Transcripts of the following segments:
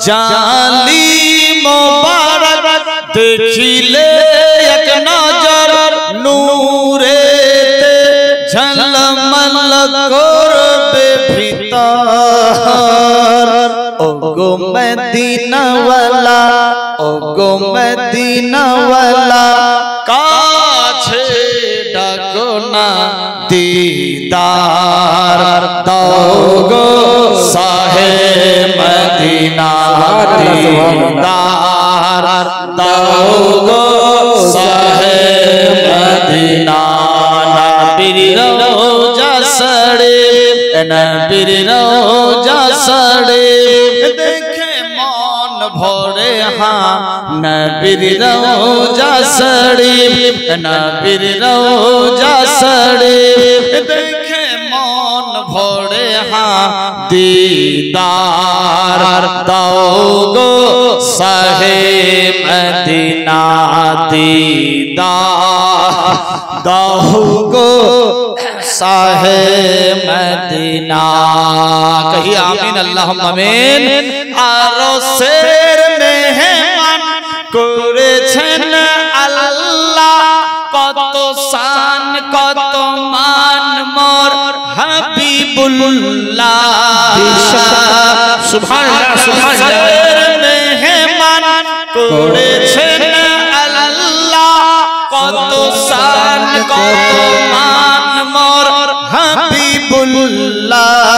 জালি মোবারক দেখিলে এক নজর নূরেতে ঝলমল করবে ভিতর ও গো মদিনাওয়ালা ও গো মদিনাওয়ালা কাছে ডাকো না दीदार दाओ गो साहे मदीना दीदार दाओ गो साहे मदीना नबीर रोजा सड़े नबीर रोजा सड़े देखे मन भरे हाँ नबीर रोजा सड़े नबीर रोजा सड़े देखे मन भरे हाँ दीदार दाओ गो साहे मदीना दीदार दाओ गो साहे मदीना कहिए आमीन अल्लाहुम्मा आमीन आरो शेर मेहमान करेছেন আল্লাহ কত শান কত মান মোর হাবিবুল্লাহ সুবহানাল্লাহ সুবহানাল্লাহ মেহমান করেছেন আল্লাহ কত শান কত মান মোর হাবিবুল্লাহ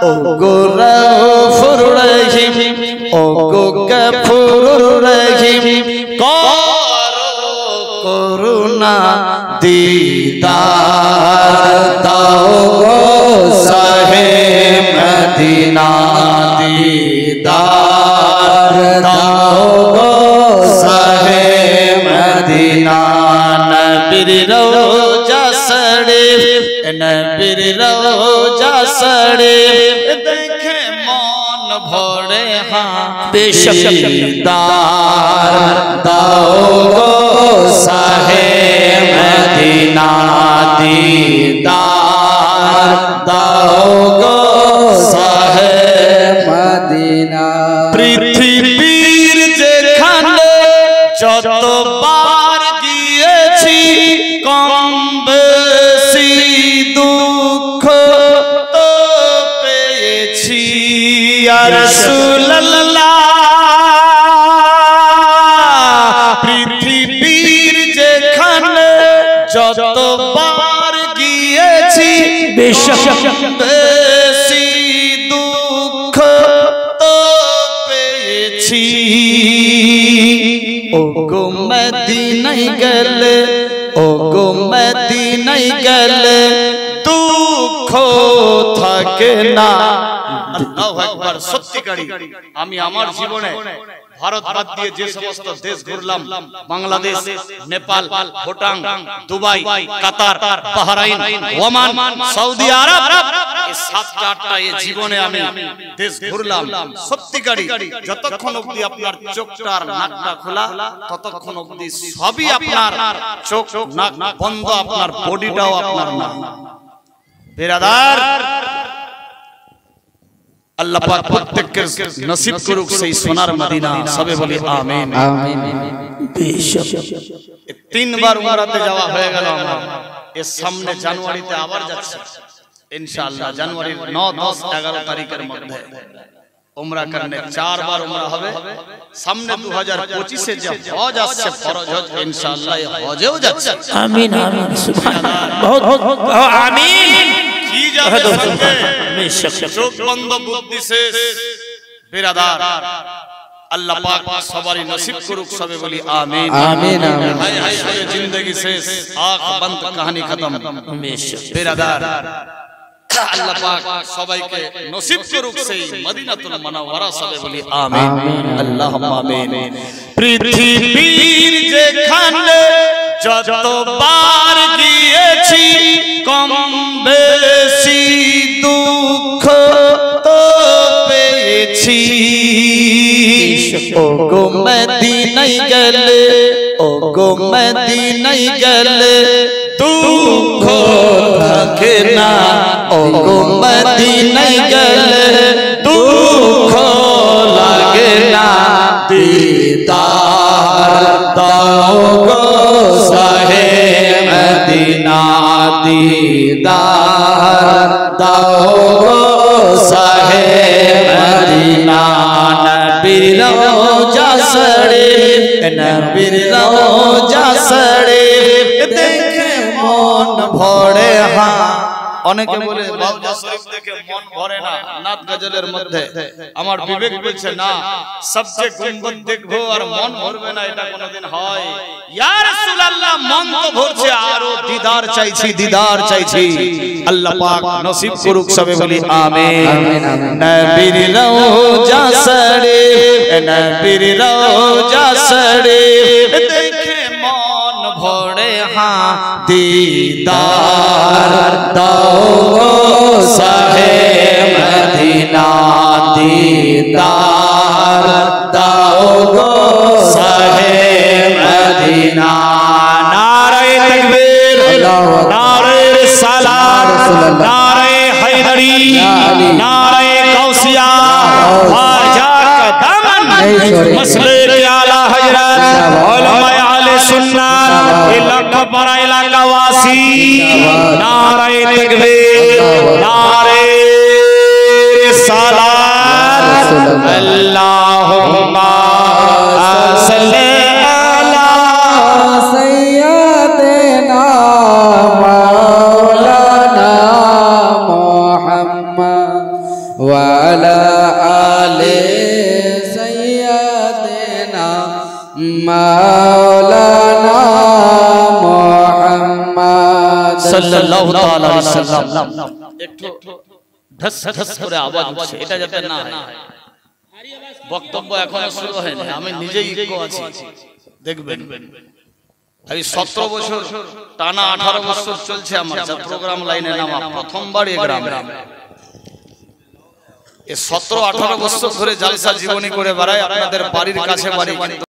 ও গো গফুর রহিম ও গো গফুর রহিম করুণা दीदार दाओ गो साहे मदीना दीदार दाओ गो साहे मदीना नबीर रोजा सड़े नबीर रोजा सड़े देखे मन भरे हाँ बेशक दीदार दाओ गो साहे मदीना दीदार दाओ गो साहे मदीना पृथ्वीर जेखाने যতবার গিয়েছি কম বেশি দুঃখ তো পেয়েছি ইয়া রাসূলুল্লাহ পৃথিবীর যেখানে যতবার গিয়েছি বেশি দুঃখ তো পেয়েছি ও গো মদিনায় গেলে ও গো মদিনায় গেলে দুঃখ থাকে না আল্লাহু আকবার সত্যিকারী আমি আমার জীবনে ভারত বাদ দিয়ে যে সমস্ত দেশ ঘুরলাম Bangladesh Nepal Bhutan Dubai Qatar Bahrain Oman Saudi Arab এই 7-8টা এই জীবনে আমি দেশ ঘুরলাম সত্যিকারী যতক্ষণ অবধি আপনার চোখটা আর নাকটা খোলা ততক্ষণ অবধি সবই আপনার চোখ নাক বন্ধ আপনার বডিটাও আপনার না বিরাদার আল্লাহ পাক প্রত্যেককে নসিব করুক সেই সোনার মদিনা সবে বলি আমিন আমিন বেশক তিনবার উমরাতে যাওয়া হয়ে গেল আমার এর সামনে জানুয়ারিতে আবার যাচ্ছে ইনশাআল্লাহ জানুয়ারির 9 10 11 তারিখের মধ্যে উমরা করতে 4 বার উমরা হবে সামনে 2025 এ যে হজ আসছে ফরজ হজ ইনশাআল্লাহ এই হজেও যাচ্ছে আমিন আমিন সুবহানাল্লাহ বহুত আমিন কি যাবে সঙ্গে চোখ বন্ধ বুদ্ধি শেষ বিরাদার अल्लाह पाक सवारी नसीब करुक सबे बोली आमीन आमीन आमीन हाय हाय जिंदगी शेष आंख बंद कहानी खत्म बिरादार अल्लाह पाक সবাইকে নসিব করুক সেই মদিনাতুল মুনাওয়ারা সবে বলি আমিন আল্লাহুম্মা আমিন পৃথিবীর যেখানে যতবার গিয়েছি কম বেশি দুঃখ তো পেয়েছি ও গো মদিনায় গেলে ও গো মদিনায় গেলে দুঃখ থাকে না ও গো মদিনায় গেলে দুঃখ दीदार दाओ साहे मदीना नबीर रोजा सड़े नबीर रोजा सड़े देखे मन भरे हाँ অনেকে বলে বাউজা শরীফ দেখে মন ভরে না নাত গজলের মধ্যে আমার বিবেক বলছে না সবচেয়ে গুম্বদ দেখবো আর মন ভরবে না এটা কোনোদিন হয় ইয়া রাসূলুল্লাহ মন তো ভরছে আরো দিদার চাইছি আল্লাহ পাক নসিব করুক সবে বলি আমিন নবীর রওজা সড়ে নবীর রওজা সড়ে দেখে মন ভরে হ্যাঁ दीदार दाओ साहे मदीना दीदार दाओ साहे मदीना नारे तकबीर नारे रिसालत नारे हैदरी नारे कौसिया ख्वाजा का दामन मसले के आला हजरत उलमा आले सुन्नत इलाका पर इलाका वासी नारे तकबीर नारे रिसालत अल्लाहुम्मा सल्ली अला सय्यदना मौलाना मुहम्मद व अला आले सय्यदना मौलाना मुहम्मद सल्लल्लाहु ताला अलैहि वसल्लम একটু ঢস ঢস করে আওয়াজ হচ্ছে এটা যাতে না হয় বক্তব্য এখনো শুরু হয়নি আমি নিজেই ইকো আছি দেখবেন এই 17 বছর টানা 18 বছর চলছে আমার যা প্রোগ্রাম লাইনে নামা প্রথমবার এই গ্রামে এই 17 18 বছর ধরে জলসা জীবনী করে বেড়াই আপনাদের বাড়ির কাছে বাড়ি